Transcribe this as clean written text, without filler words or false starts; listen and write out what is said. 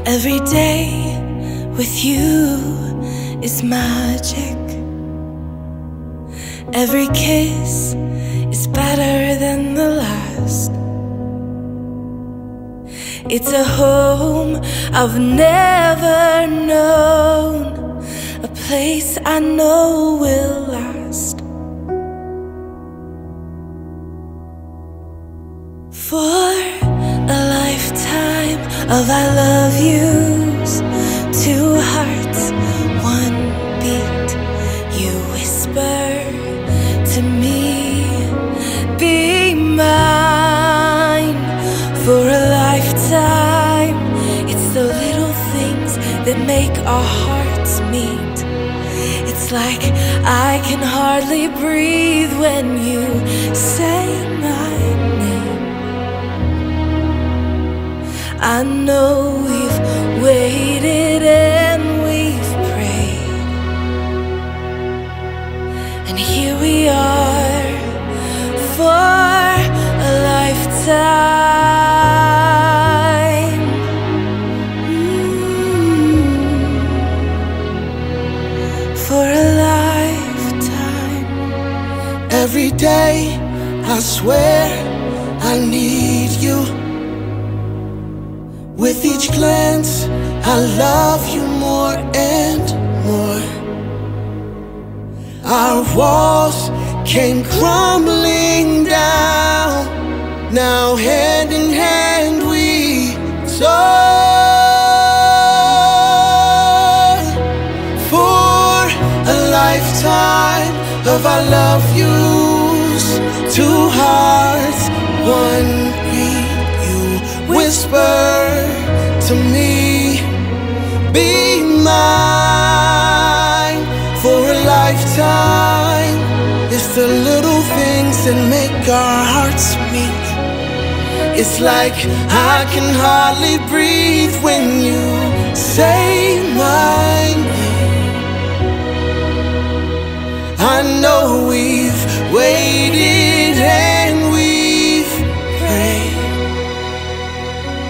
Every day with you is magic. Every kiss is better than the last. It's a home I've never known, a place I know will last. For a lifetime of I love yous, two hearts, one beat. You whisper to me, be mine. For a lifetime, it's the little things that make our hearts meet. It's like I can hardly breathe when you say my name. I know we've waited and we've prayed, and here we are for a lifetime. For a lifetime. Every day I swear I need you. With each glance, I love you more and more. Our walls came crumbling down. Now hand in hand we soar. For a lifetime of I love yous, two hearts, one beat. You whisper to me, be mine. For a lifetime, it's the little things that make our hearts meet. It's like I can hardly breathe when you say my name. I know we've waited